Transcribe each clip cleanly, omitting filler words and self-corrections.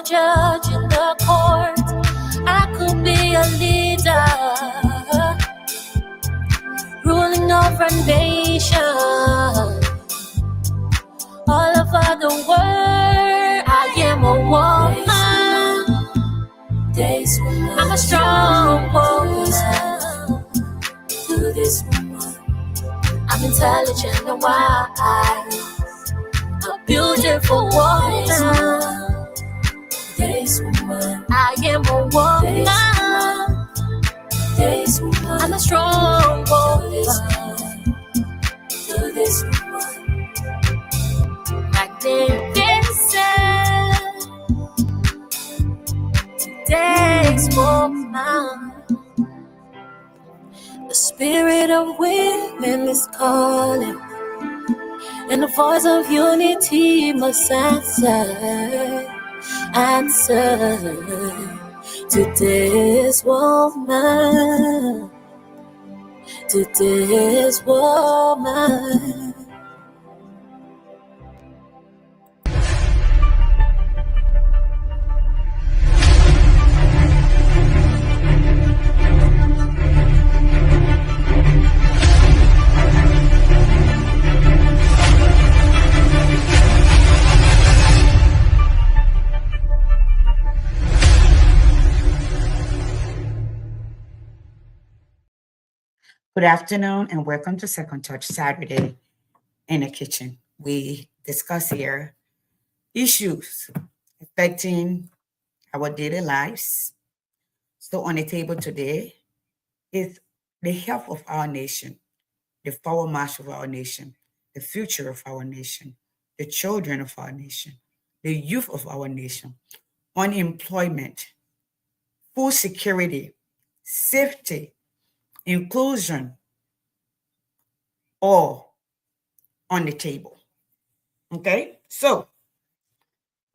a judge in the court. I could be a leader, ruling over a nation, all over the world. I am a woman. I'm a strong woman. I'm intelligent and wise, a beautiful woman. I am a woman. I'm a strong woman. Magnificent. Today's woman. The spirit of women is calling, and the voice of unity must answer to this woman, to this woman. Good afternoon and welcome to Second Touch Saturday in the Kitchen. We discuss here issues affecting our daily lives. So on the table today is the health of our nation, the forward march of our nation, the future of our nation, the children of our nation, the youth of our nation, unemployment, food security, safety, inclusion, all on the table. Okay, so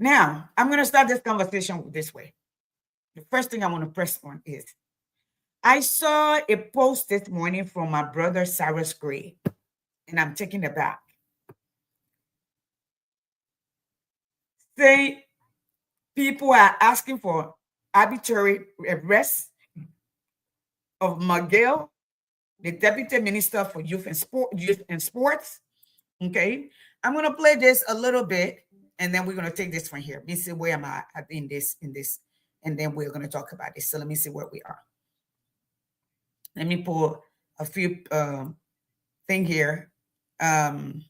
now I'm going to start this conversation this way. The first thing I want to press on is I saw a post this morning from my brother Cyrus Gray, and I'm taking it back. Saying people are asking for arbitrary arrest of Miguel, the Deputy Minister for Youth and Sports. Okay, I'm going to play this a little bit, and then we're going to take this from here. Let me see where am I in this, and then we're going to talk about this. So let me see where we are. Let me pull a few thing here, and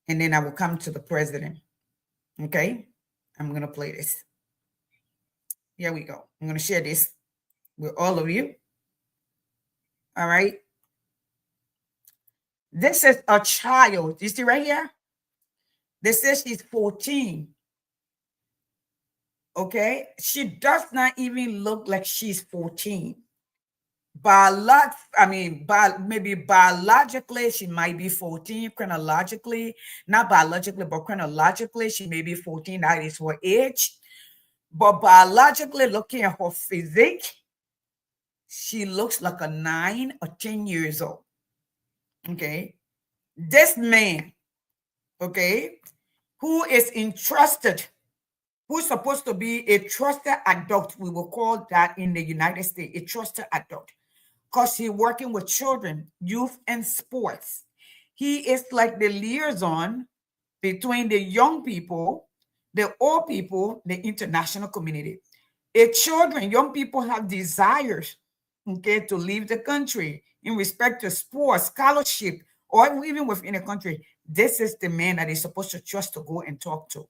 then I will come to the president. Okay, I'm going to play this. Here we go. I'm going to share this with all of you. All right. This is a child. You see right here? This says she's 14. Okay. She does not even look like she's 14. Maybe biologically, she might be 14. Chronologically, not biologically, but chronologically, she may be 14. That is her age. But biologically, looking at her physique, she looks like a 9 or 10 years old. Okay. This man, okay, who is entrusted, who's supposed to be a trusted adult, we will call that in the United States, a trusted adult, because he's working with children, youth, and sports. He is like the liaison between the young people, the old people, the international community. Young people have desires, okay, to leave the country in respect to sports, scholarship, or even within a country. This is the man that is supposed to trust to go and talk to.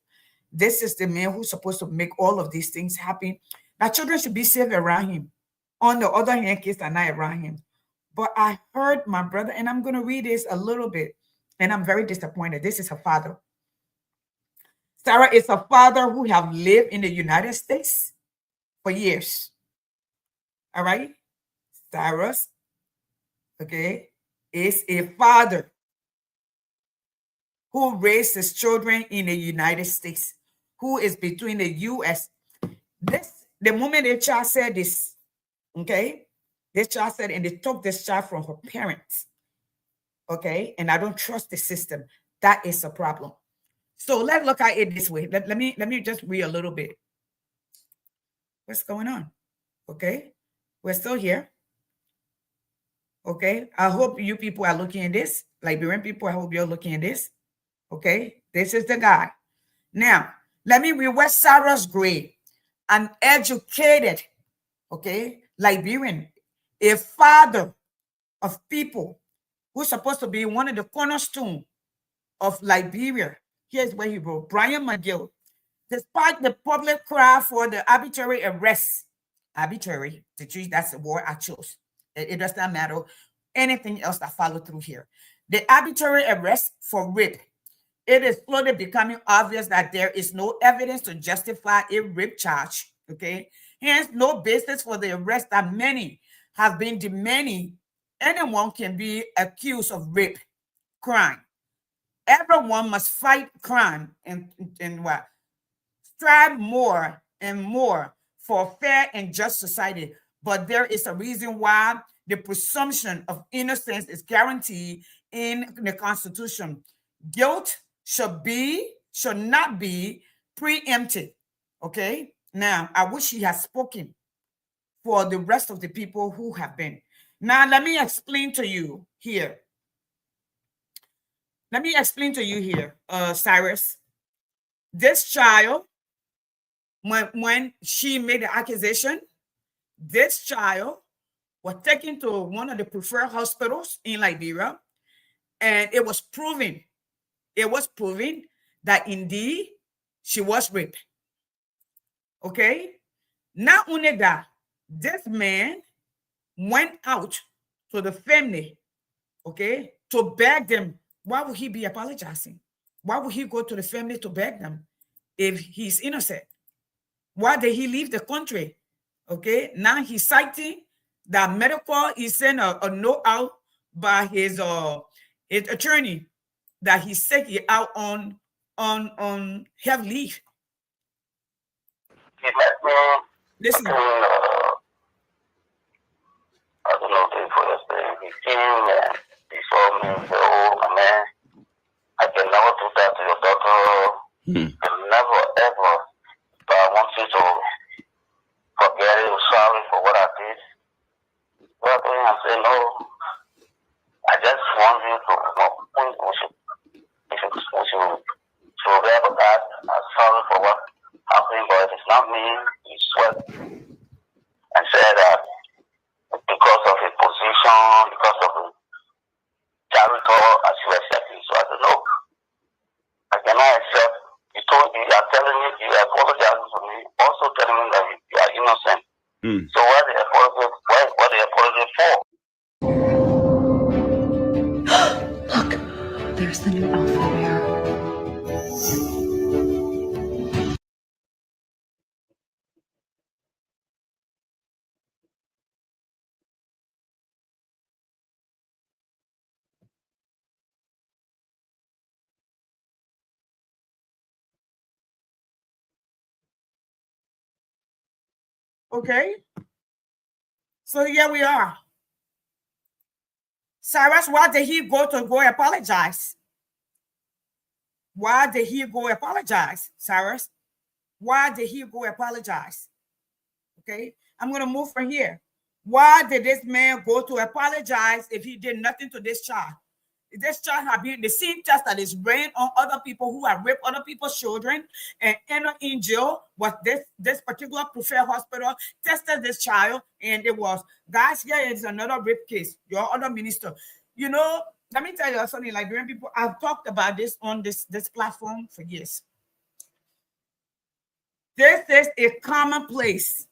This is the man who's supposed to make all of these things happen. Now, children should be safe around him. On the other hand, kids are not around him. But I heard my brother, and I'm going to read this a little bit, and I'm very disappointed. This is her father. Sarah is a father who have lived in the United States for years. All right? Cyrus, okay, is a father who raised his children in the United States, who is between the U.S. The moment the child said this, okay, this child said, and they took this child from her parents, okay, and I don't trust the system. That is a problem. So let's look at it this way. Let me just read a little bit. What's going on? Okay, we're still here. Okay, I hope you people are looking at this. Liberian people, I hope you're looking at this. Okay, this is the guy. Now, let me read what Cyrus Gray, an educated, okay, Liberian, a father of people who's supposed to be one of the cornerstone of Liberia. Here's what he wrote. Brian McGill, despite the public cry for the arbitrary arrest, arbitrary, that's the word I chose. It does not matter anything else that followed through here. The arbitrary arrest for rape, it is slowly becoming obvious that there is no evidence to justify a rape charge, okay? Hence, no basis for the arrest that many have been demanding. Anyone can be accused of rape, crime. Everyone must fight crime and what? Strive more and more for a fair and just society. But there is a reason why the presumption of innocence is guaranteed in the Constitution. Guilt should not be preempted. Okay? Now, I wish he had spoken for the rest of the people who have been. Now, let me explain to you here. Let me explain to you here, Cyrus. This child, when she made the accusation, this child was taken to one of the preferred hospitals in Liberia, and it was proven that indeed she was raped. Okay? Not only that, this man went out to the family, okay, to beg them. Why would he be apologizing? Why would he go to the family to beg them if he's innocent? Why did he leave the country? Okay, now he's citing that medical, he sent a note out by his attorney that he's taking out on health leave. He met me. Listen. I don't know, day before yesterday. He came and he saw me and said, "Oh, my man, I can never do that to your daughter. Never, ever. But I want you to forget it. Sorry for what I did." Well, I said, "No. I just want you to know. We should forget about that. I'm sorry for what happened, but it's not me." He sweat and said that because of his position, because of the character, as you accepted. So I said, "No, I cannot accept." You are telling me, you are apologizing to me, also telling me that you are innocent. So what the apology for? Look, there's the new alpha bear. Okay, so here we are. Cyrus, why did he go apologize? Why did he go apologize, Cyrus? Why did he go apologize? Okay, I'm going to move from here. Why did this man go to apologize if he did nothing to this child? This child had been the same test that is ran on other people who have raped other people's children and ended in jail. Was this particular preferred hospital tested this child, and it was, guys, here is another rape case. Your other minister, you know, let me tell you something, Liberian people. I've talked about this on this platform for years. This is a commonplace.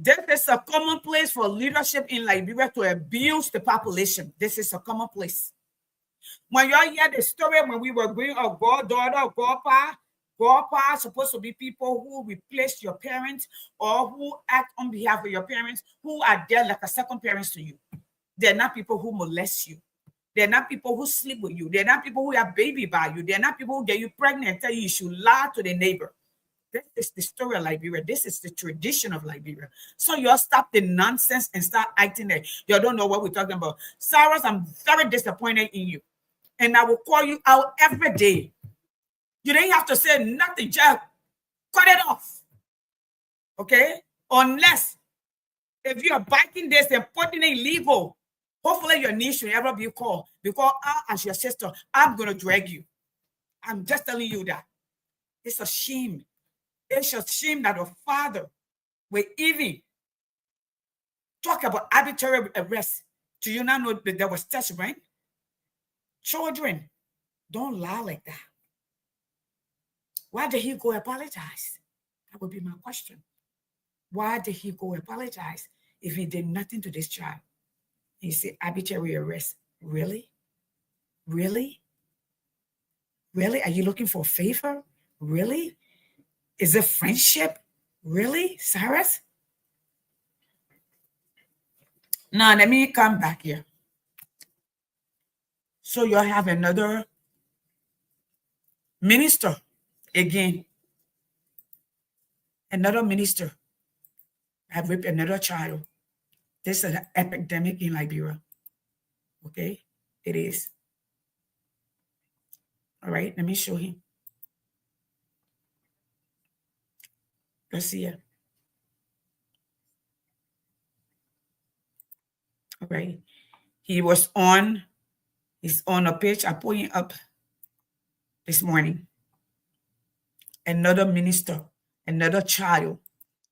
This is a commonplace for leadership in Liberia to abuse the population. This is a commonplace. When y'all hear the story, when we were going, a goddaughter, godpa, supposed to be people who replace your parents or who act on behalf of your parents, who are there like a second parents to you. They're not people who molest you. They're not people who sleep with you. They're not people who have baby by you. They're not people who get you pregnant and tell you should lie to the neighbor. This is the story of Liberia. This is the tradition of Liberia. So y'all stop the nonsense and start acting like y'all don't know what we're talking about. Cyrus, I'm very disappointed in you. and I will call you out every day. You didn't have to say nothing, just cut it off. Okay? Unless if you are biting this and putting it illegal, hopefully your niece should never be called, because I, as your sister, I'm going to drag you. I'm just telling you that. It's a shame. It's a shame that a father will even talk about arbitrary arrest. Do you not know that there was testimony? Children, don't lie like that. Why did he go apologize? That would be my question. Why did he go apologize if he did nothing to this child? He said arbitrary arrest. Really? Really? Really? Are you looking for a favor? Really? Is it friendship? Really, Cyrus? Now, let me come back here. So you have another minister again. Another minister have raped another child. This is an epidemic in Liberia. Okay? It is. All right, let me show him. Let's see it. All right. He's on a page. I put him up this morning. Another minister, another child.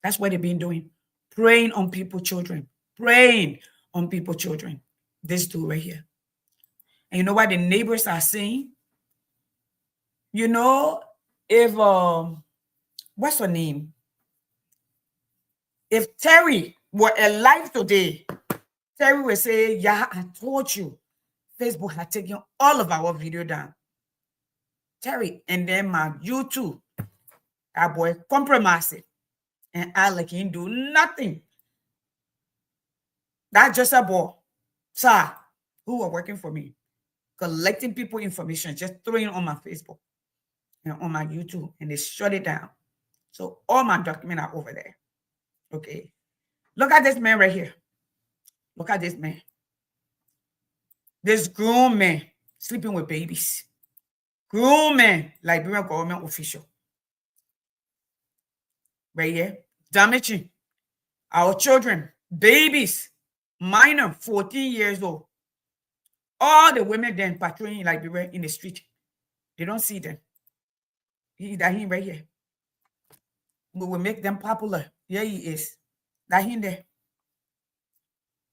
That's what they've been doing. Preying on people's children. Preying on people's children. This dude right here. And you know what the neighbors are saying? You know, if what's her name? If Terry were alive today, Terry will say, yeah, I told you, Facebook had taken all of our video down. Terry, and then my YouTube, that boy compromised it. And I like he didn't do nothing. That's just a boy, sir, who were working for me, collecting people information, just throwing it on my Facebook and on my YouTube, and they shut it down. So all my documents are over there. Okay. Look at this man right here. Look at this man. This grown man sleeping with babies. Grown man, Liberian government official. Right here. Damaging our children, babies, minor, 14 years old. All the women then patrolling Liberia in the street. They don't see them. That him right here. We will make them popular. Here he is. That him there.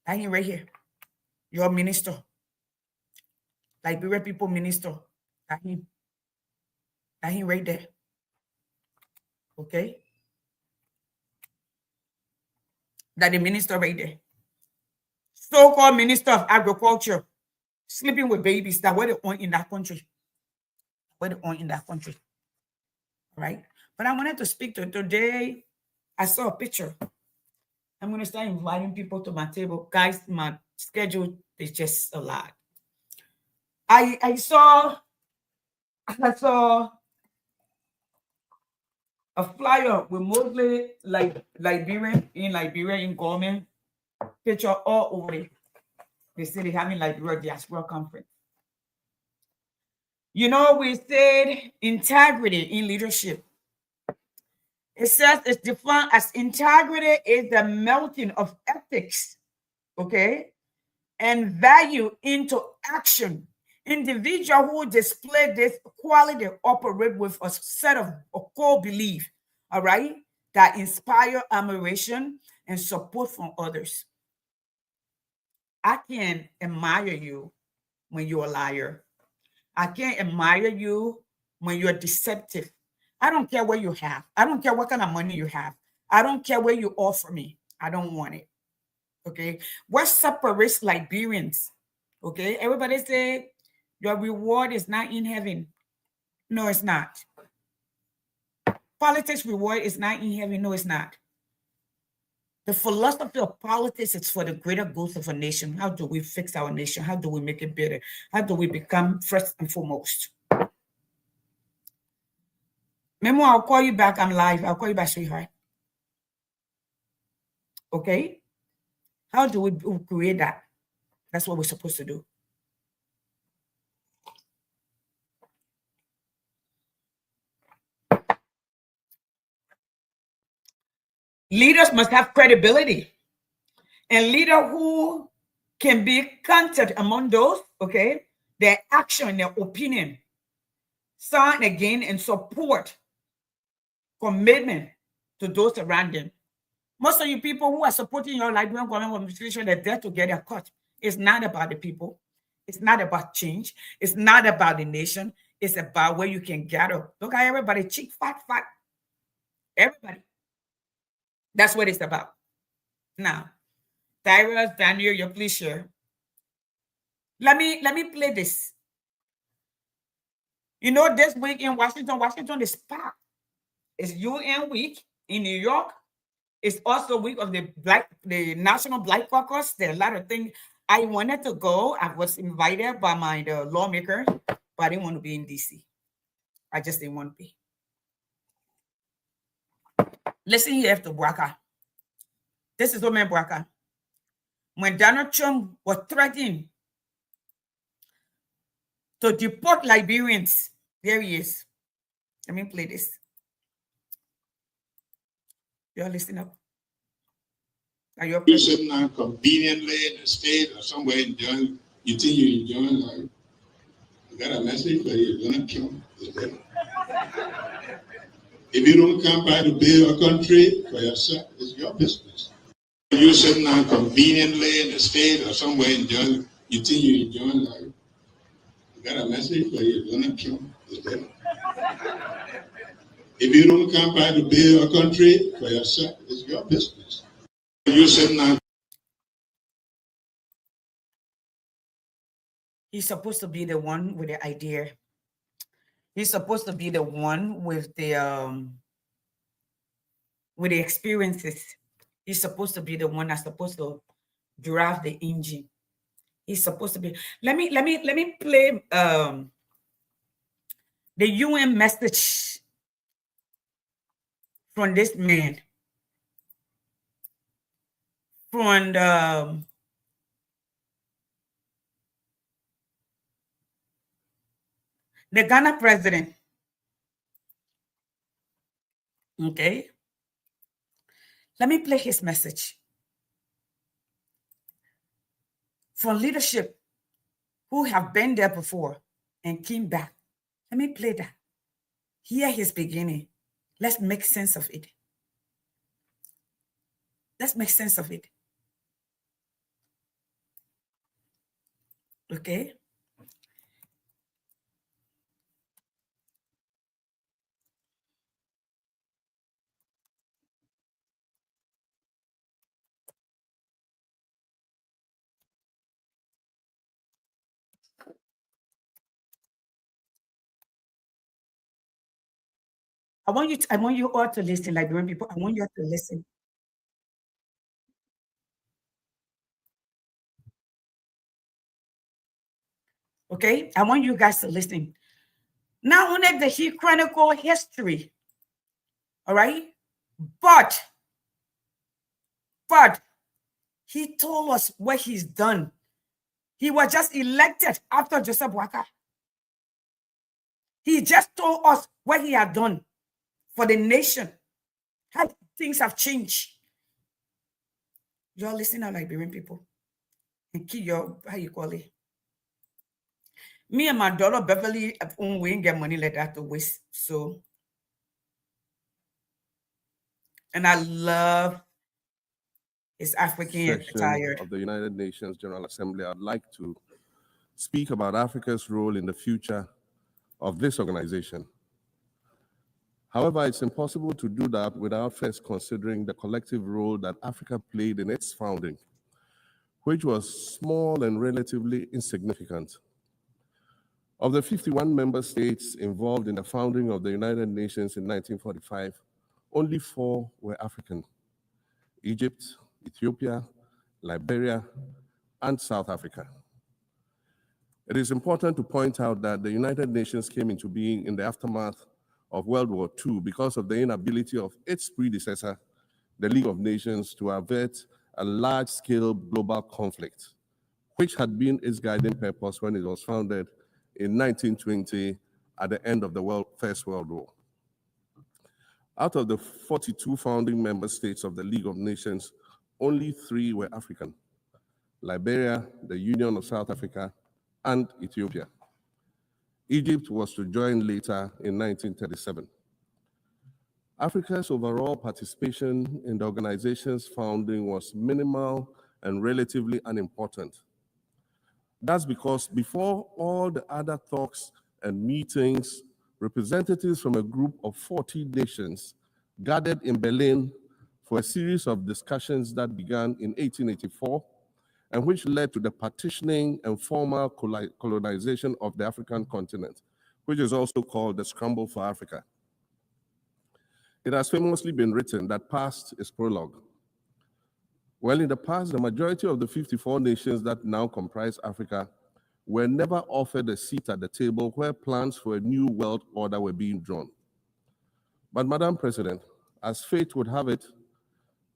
That him right here. Your minister. Liberia people minister. That him. That him right there. Okay? That the minister right there. So-called minister of agriculture. Sleeping with babies. That what they own in that country. What they own in that country. Right? But I wanted to speak to today. I saw a picture. I'm going to start inviting people to my table. Guys, my schedule is just a lot. I saw a flyer with mostly Liberian in government picture all over it. They say they're having Liberia Diaspora Conference. You know, we said integrity in leadership. It says it's defined as integrity is the melting of ethics, okay, and value into action. Individuals who display this quality operate with a set of core belief, all right, that inspire admiration and support from others. I can admire you when you're a liar. I can't admire you when you're deceptive. I don't care what you have. I don't care what kind of money you have. I don't care what you offer me. I don't want it. Okay. What separates Liberians? Okay. Everybody say your reward is not in heaven. No, it's not. Politics reward is not in heaven. No, it's not. The philosophy of politics is for the greater good of a nation. How do we fix our nation? How do we make it better? How do we become first and foremost? Memo, I'll call you back. I'm live. I'll call you back, sweetheart. Okay? How do we create that? That's what we're supposed to do. Leaders must have credibility. And leader who can be counted among those, okay, their action, their opinion, sign again and support, commitment to those around them. Most of you people who are supporting your Liberian government administration, they're there to get a cut. It's not about the people. It's not about change. It's not about the nation. It's about where you can gather. Look at everybody, cheap, fat. Everybody. That's what it's about. Now, Tyrus, Daniel, you please share. Let me play this. You know, this week in Washington is packed. It's UN week in New York. It's also week of the National Black Caucus. There are a lot of things. I wanted to go. I was invited by the lawmaker, but I didn't want to be in DC. I just didn't want to be. Listen here to Bwaka. This is Omen Bwaka. When Donald Trump was threatening to deport Liberians, there he is. Let me play this. Y'all listen up. You're sitting down conveniently in the state or somewhere enjoying, you think you're enjoying life. I got a message for you. You're gonna kill me. If you don't come by to build a country for yourself, it's your business. You're sitting down conveniently in the state or somewhere enjoying, you think you're enjoying life. I got a message for you. You're gonna kill me. If you don't come by to build a country for yourself, it's your business. You're sitting down. He's supposed to be the one with the idea. He's supposed to be the one with the experiences. He's supposed to be the one that's supposed to drive the engine. He's supposed to be. Let me play the UN message from this man. From the Ghana president. Okay. Let me play his message. From leadership who have been there before and came back. Let me play that. Hear his beginning. Let's make sense of it. Let's make sense of it. Okay. I want you all to listen, Liberian people. I want you all to listen. Okay, I want you guys to listen. Not only did he chronicle history, all right, but he told us what he's done. He was just elected after Joseph Boakai. He just told us what he had done for the nation, how things have changed. Y'all listen now, Liberian people, and keep your, how you call it. Me and my daughter Beverly we ain't get money like that to waste. So, and I love his African attire. Of the United Nations General Assembly, I'd like to speak about Africa's role in the future of this organization. However, it's impossible to do that without first considering the collective role that Africa played in its founding, which was small and relatively insignificant. Of the 51 member states involved in the founding of the United Nations in 1945, only 4 were African: Egypt, Ethiopia, Liberia, and South Africa. It is important to point out that the United Nations came into being in the aftermath of World War II because of the inability of its predecessor, the League of Nations, to avert a large-scale global conflict, which had been its guiding purpose when it was founded in 1920 at the end of the First World War. Out of the 42 founding member states of the League of Nations, only 3 were African: Liberia, the Union of South Africa, and Ethiopia. Egypt was to join later in 1937. Africa's overall participation in the organization's founding was minimal and relatively unimportant. That's because before all the other talks and meetings, representatives from a group of 40 nations gathered in Berlin for a series of discussions that began in 1884 and which led to the partitioning and formal colonization of the African continent, which is also called the Scramble for Africa. It has famously been written that past is prologue. Well, in the past, the majority of the 54 nations that now comprise Africa were never offered a seat at the table where plans for a new world order were being drawn. But, Madam President, as fate would have it,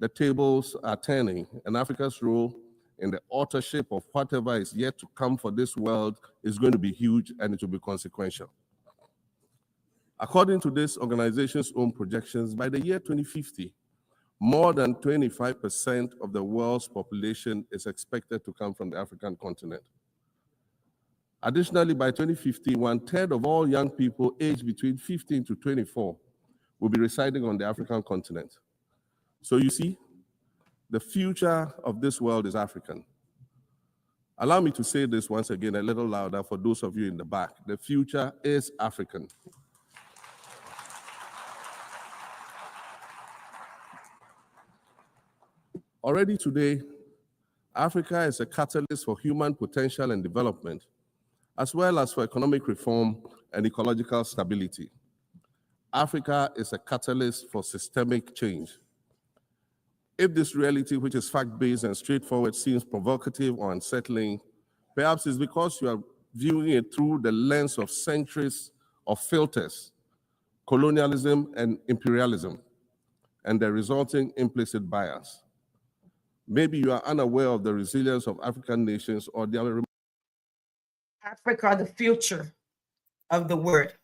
the tables are turning, and Africa's role in the authorship of whatever is yet to come for this world is going to be huge, and it will be consequential. According to this organization's own projections, by the year 2050, more than 25% of the world's population is expected to come from the African continent. Additionally, by 2050, 1/3 of all young people aged between 15 to 24 will be residing on the African continent. So you see, the future of this world is African. Allow me to say this once again a little louder for those of you in the back. The future is African. Already today, Africa is a catalyst for human potential and development, as well as for economic reform and ecological stability. Africa is a catalyst for systemic change. If this reality, which is fact-based and straightforward, seems provocative or unsettling, perhaps it's because you are viewing it through the lens of centuries of filters, colonialism and imperialism, and the resulting implicit bias. Maybe you are unaware of the resilience of African nations or their... Africa, the future of the word,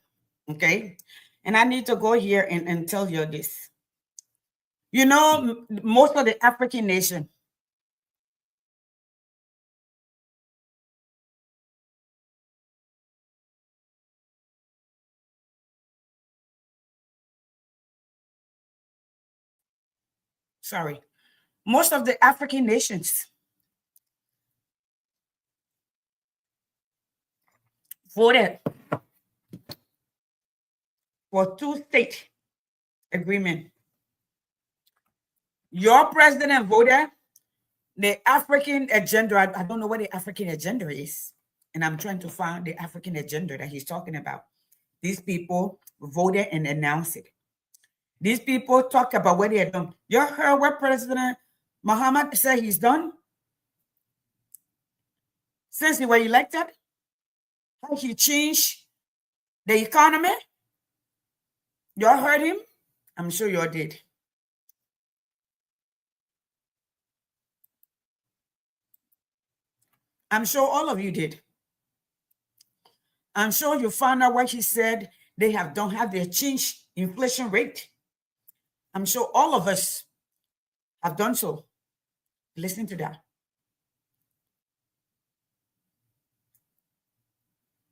okay? And I need to go here and tell you this. You know, most of the African nation, most of the African nations voted for two-state agreement. Your president voted the African agenda. I don't know what the African agenda is, and I'm trying to find the African agenda that he's talking about. These people voted and announced it. These people talk about what they have done. You heard what President Muhammad said he's done since he was elected? How he changed the economy? You all heard him? I'm sure you all did. I'm sure all of you did. I'm sure you found out what he said. They don't have their change inflation rate. I'm sure all of us have done so. Listen to that.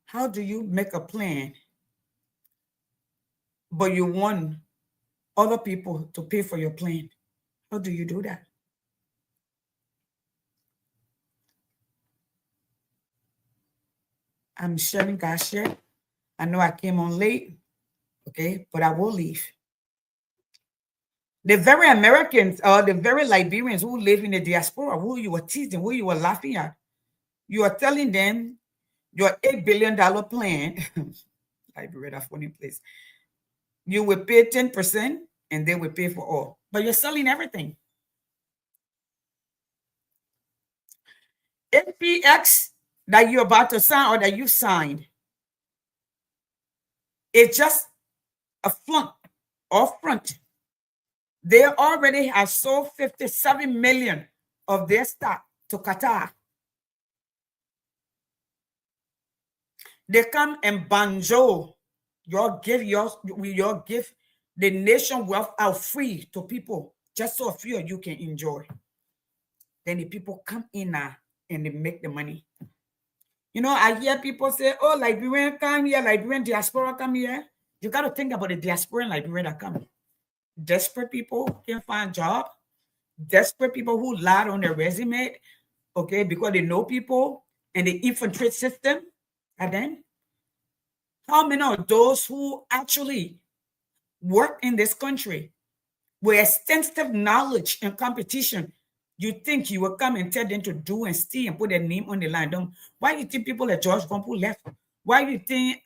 How do you make a plan, but you want other people to pay for your plan? How do you do that? I'm sharing Gasher. I know I came on late, okay, but I will leave. The very Americans or the very Liberians who live in the diaspora, who you were teasing, who you were laughing at, you are telling them your $8 billion plan, Liberia, that funny place, you will pay 10% and they will pay for all. But you're selling everything. FPX that you're about to sign or that you signed, it's just a front. They already have sold 57 million of their stock to Qatar. They come and banjo your gift the nation wealth out free to people, just so a few of you can enjoy. Then the people come in now and they make the money. You know, I hear people say, oh, Liberian come here, Liberian diaspora come here. You got to think about the diaspora and Liberian that come. Desperate people can't find job. Desperate people who lied on their resume, okay, because they know people and they infiltrate system. And then, how many of those who actually work in this country with extensive knowledge and competition, you think you will come and tell them to do and steal and put their name on the line? Why do you think people like George Gompo left? Why do you think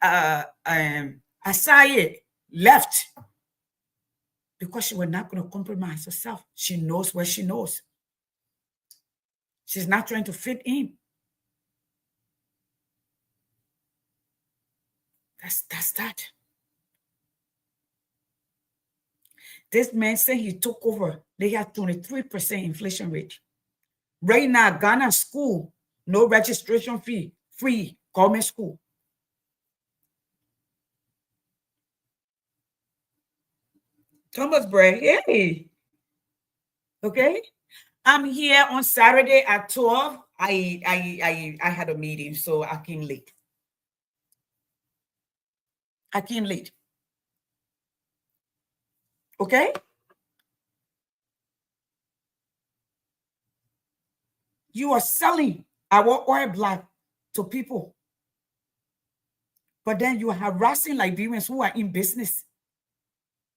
Asai left? Because she was not going to compromise herself. She knows what she knows. She's not trying to fit in. That's that. This man said he took over. They had 23% inflation rate. Right now, Ghana school, no registration fee, free government school. Thomas Bray, hey. Okay. I'm here on Saturday at 12. I had a meeting, so I came late. Okay? You are selling our oil black to people. But then you are harassing Liberians who are in business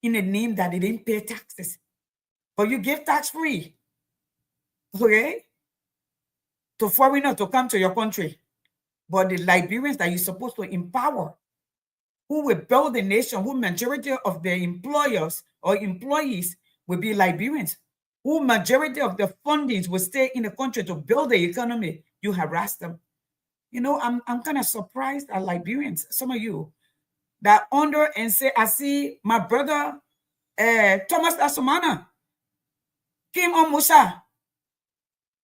in the name that they didn't pay taxes. But you give tax free. Okay? To foreigners to come to your country. But the Liberians that you're supposed to empower, who will build the nation, who majority of the employers or employees will be Liberians, who majority of the fundings will stay in the country to build the economy, you harass them. You know, I'm kind of surprised at Liberians, some of you, that under and say, I see my brother, Thomas Asumana, came on Musa.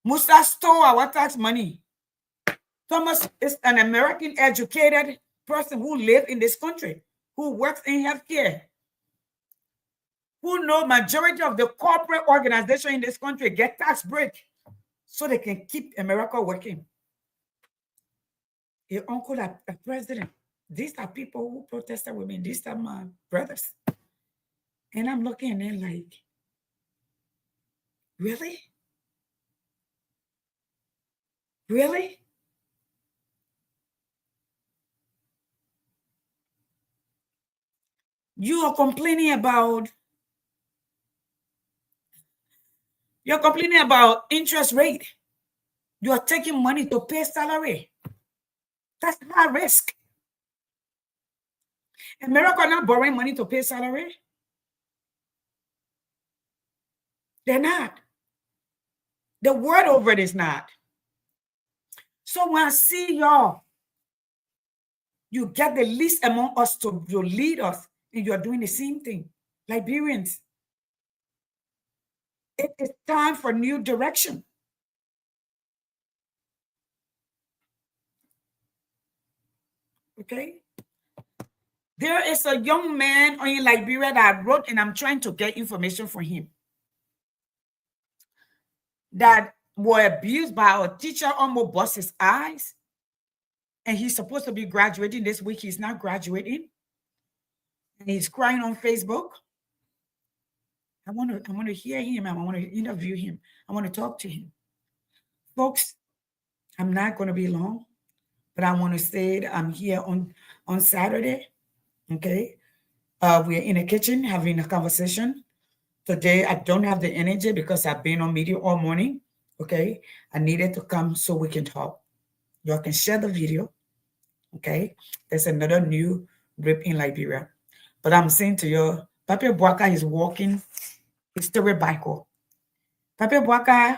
Musa stole our tax money. Thomas is an American educated person who lives in this country, who works in healthcare, who know majority of the corporate organization in this country get tax break so they can keep America working. Your uncle, a president. These are people who protested with me. These are my brothers. And I'm looking at them like, really? Really? You are complaining about interest rate. You are taking money to pay salary. That's high risk. America not borrowing money to pay salary. They're not. The word over it is not. So when I see y'all, you get the least among us to lead us, and you're doing the same thing. Liberians, it is time for new direction. Okay? There is a young man in Liberia that I wrote, and I'm trying to get information from him, that was abused by a teacher, almost bust his eyes. And he's supposed to be graduating this week. He's not graduating. And he's crying on Facebook. I want to hear him. I want to interview him. I want to talk to him. Folks, I'm not going to be long, but I want to say that I'm here on Saturday. Okay. We're in the kitchen having a conversation. Today, I don't have the energy because I've been on media all morning. Okay. I needed to come so we can talk. Y'all can share the video. Okay. There's another new rape in Liberia. But I'm saying to you, Papi Boaka is walking history bicycle. Papi Boaka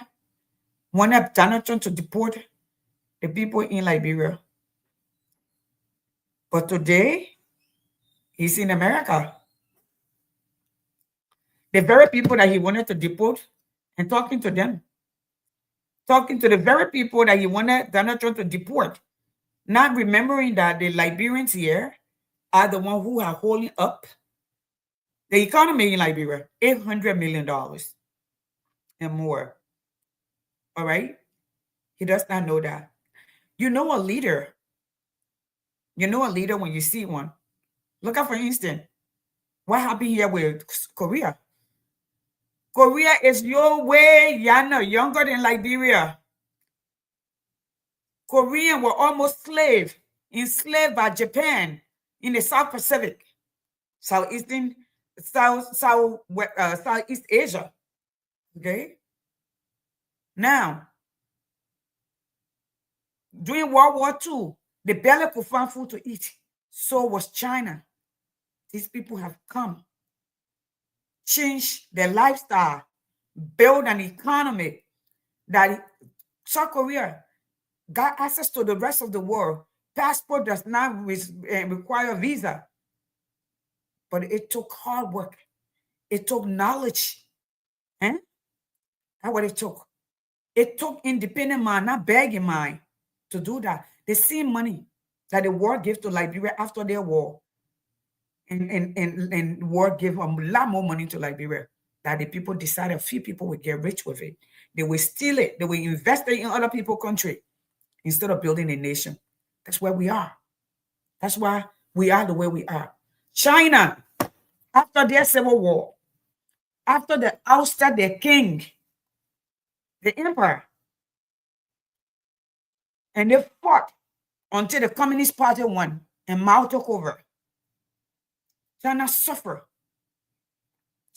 wanted Donald Trump to deport the people in Liberia. But today, he's in America. The very people that he wanted to deport and talking to them. Talking to the very people that he wanted Donald Trump to deport. Not remembering that the Liberians here are the ones who are holding up The economy in Liberia, $800 million and more. All right? He does not know that. You know a leader. You know a leader when you see one. Look at, for instance, what happened here with Korea. Korea is way younger than Liberia. Koreans were almost enslaved by Japan in the South Pacific, Southeast Asia. Okay. Now, during World War II, they barely could find food to eat. So was China. These people have come, changed their lifestyle, build an economy that South Korea got access to the rest of the world. Passport does not require a visa. But it took hard work. It took knowledge. That's what it took. It took independent mind, not begging mind, to do that. The same money that the war gave to Liberia after their war, and war gave a lot more money to Liberia, that the people decided a few people would get rich with it. They will steal it. They will invest it in other people's country instead of building a nation. That's where we are. That's why we are the way we are. China, after their civil war, after they ousted their king, the emperor, and they fought until the Communist Party won and Mao took over, China suffered.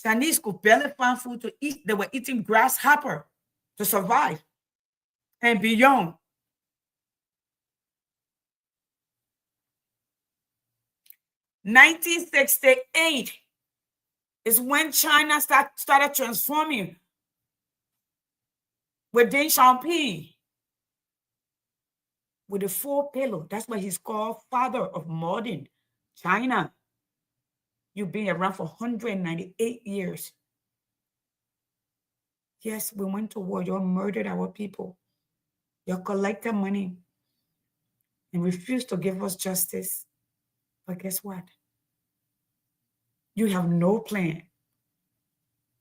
Chinese could barely find food to eat. They were eating grasshopper to survive and beyond. In 1968 is when China started transforming with Deng Xiaoping, with the 4 pillars. That's why he's called father of modern China. You've been around for 198 years. Yes, we went to war. You murdered our people. You collected money and refused to give us justice. But guess what? You have no plan.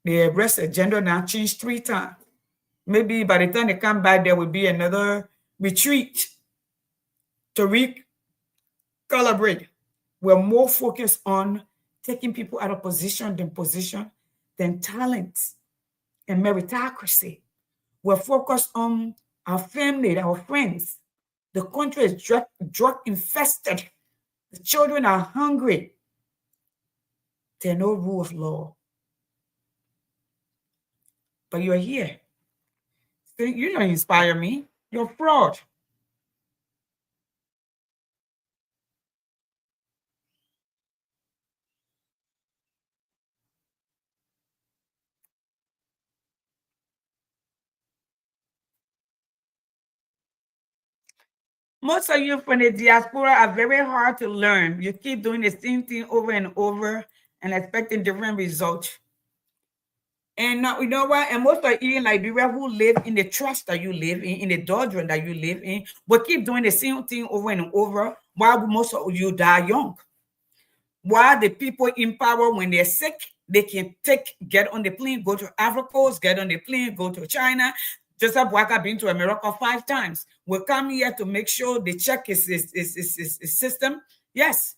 The arrest agenda now changed 3 times. Maybe by the time they come back, there will be another retreat to recalibrate. We're more focused on taking people out of position than talent and meritocracy. We're focused on our family, our friends. The country is drug infested. The children are hungry. There's no rule of law. But you're here. You don't inspire me. You're a fraud. Most of you from the diaspora are very hard to learn. You keep doing the same thing over and over and expecting different results. And now, you know what? And most of you in Liberia who live in the trust that you live in the doldrum that you live in, will keep doing the same thing over and over while most of you die young. While the people in power, when they're sick, they can get on the plane, go to Africa, get on the plane, go to China. Joseph Waka been to America 5 times. We'll come here to make sure the check is system. Yes.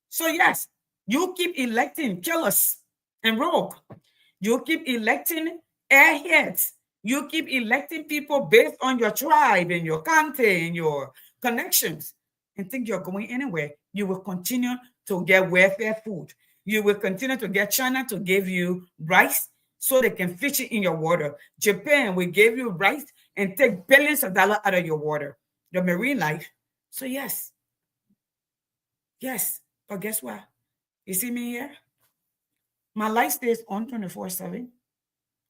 So yes, you keep electing killers and rogue. You keep electing airheads. You keep electing people based on your tribe and your county and your connections and think you're going anywhere. You will continue to get welfare food. You will continue to get China to give you rice so they can fish it in your water. Japan will give you rice and take billions of dollars out of your water, the marine life. So yes, but guess what? You see me here? My life stays on 24/7.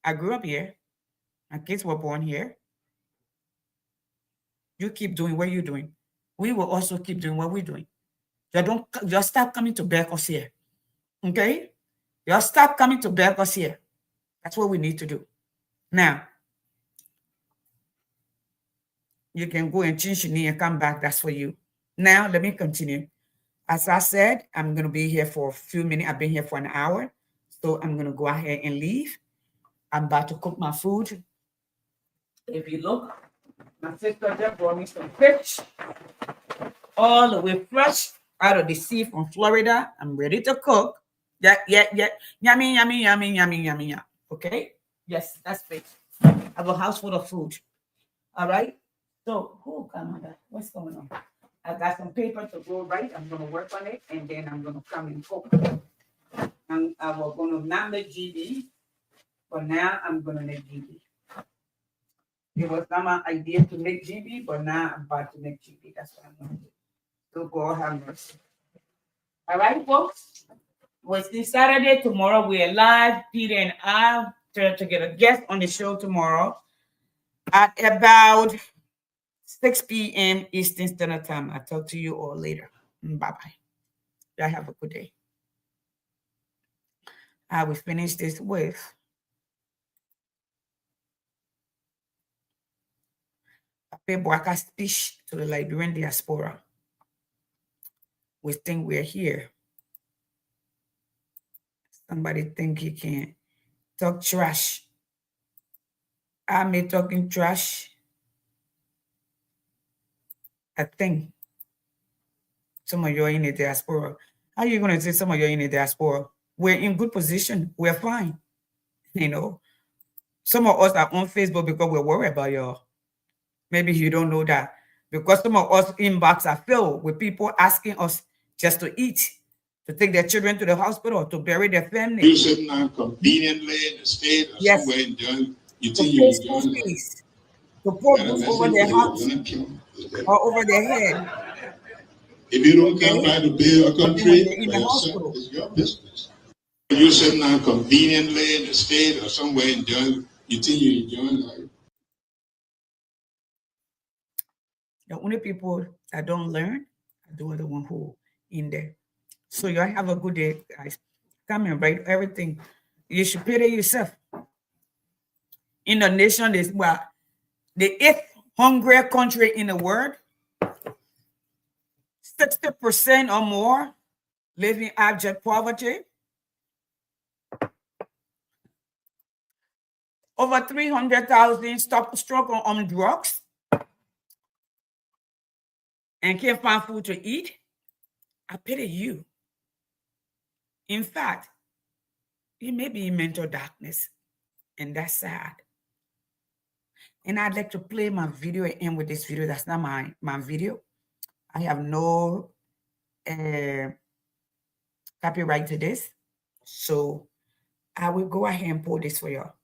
I grew up here. My kids were born here. You keep doing what you're doing. We will also keep doing what we're doing. Just stop coming to beg us here. Okay? Just stop coming to beg us here. That's what we need to do. Now, you can go and change your name and come back. That's for you. Now, let me continue. As I said, I'm going to be here for a few minutes. I've been here for an hour. So I'm going to go ahead and leave. I'm about to cook my food. If you look, my sister just brought me some fish, all the way fresh out of the sea from Florida. I'm ready to cook. Yeah. Yummy, yummy, yummy, yummy, yummy, yummy. Okay? Yes, that's fish. I have a house full of food. All right? So, oh, Canada, what's going on? I got some paper to go right. I'm going to work on it, and then I'm going to come and cook. And I was going to not make GB, but now I'm going to make GB. It was not my idea to make GB, but now I'm about to make GB. That's what I'm going to do. So God have mercy. All right, folks? Wednesday, Saturday, tomorrow we're live. Peter and I to get a guest on the show tomorrow at about 6 p.m. Eastern Standard Time. I'll talk to you all later. Bye-bye. Y'all have a good day. I will finish this with Pape Boaka's speech to the Liberian diaspora. We think we're here. Somebody think he can talk trash. I'm me talking trash. I think some of you are in the diaspora. How are you going to say some of you are in the diaspora? We're in good position. We're fine. You know, some of us are on Facebook because we're worried about y'all. Maybe you don't know that. Because some of us inbox are filled with people asking us just to eat, to take their children to the hospital, to bury their family. You sitting down conveniently in the state or somewhere enjoying, you think you're enjoying life. To put roof over their house or over their head. If you don't come by to build a country for yourself, it's your business. You're sitting down conveniently in the state or somewhere enjoying, you think you're enjoying life. The only people that don't learn are the one who in there. So you have a good day, guys. Come and write everything. You should pay it yourself. In the nation is the 8th hungriest country in the world. 60% or more live in abject poverty. Over 300,000 struggle on drugs and can't find food to eat. I pity you. In fact, you may be in mental darkness, and that's sad. And I'd like to play my video and end with this video. That's not my video. I have no copyright to this. So I will go ahead and pull this for y'all.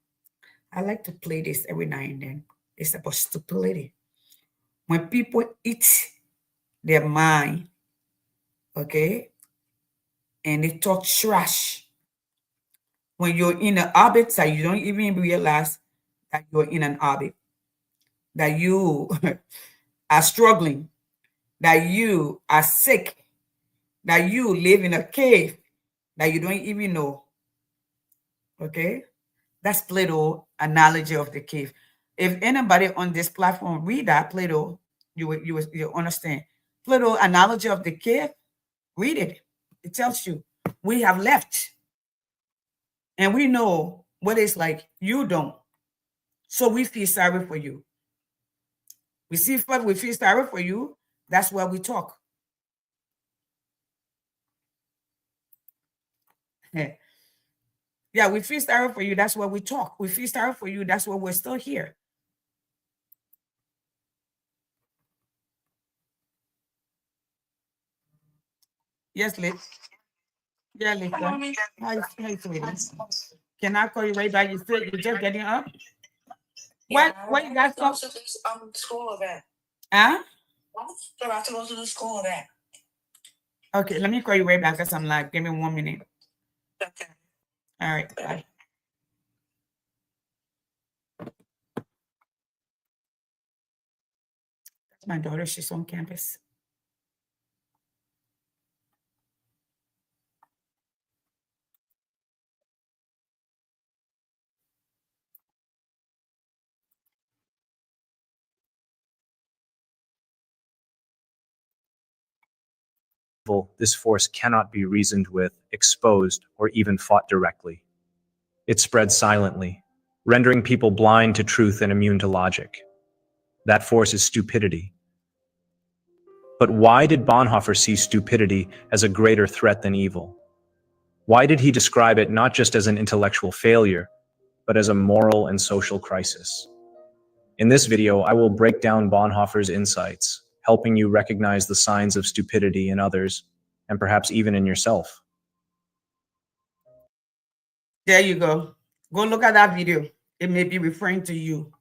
I like to play this every now and then. It's about stupidity. When people eat their mind, okay, and they talk trash, when you're in an orbit that you don't even realize that you're in an orbit, that you are struggling, that you are sick, that you live in a cave that you don't even know. Okay? That's Plato analogy of the cave. If anybody on this platform read that Plato, you understand. Plato analogy of the cave, read it. It tells you we have left. And we know what it's like. You don't. So we feel sorry for you. We feel sorry for you. That's why we talk. Yeah, we feel sorry for you. That's why we talk. We feel sorry for you. That's why we're still here. Yes, Liz. Yeah, Lisa. Hi, sweetie. Can I call you right back? You said you're just getting up? Yeah, what you guys talk? School event. Huh? I'm about to go to the school event. Okay, let me call you right back because I'm like, give me 1 minute. Okay. All right, bye. That's my daughter. She's on campus. this force cannot be reasoned with, exposed, or even fought directly. It spreads silently, rendering people blind to truth and immune to logic. That force is stupidity. But why did Bonhoeffer see stupidity as a greater threat than evil? Why did he describe it not just as an intellectual failure, but as a moral and social crisis? In this video, I will break down Bonhoeffer's insights, helping you recognize the signs of stupidity in others, and perhaps even in yourself. There you go. Go look at that video. It may be referring to you.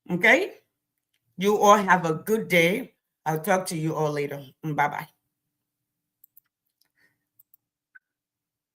Okay? You all have a good day. I'll talk to you all later. Bye-bye.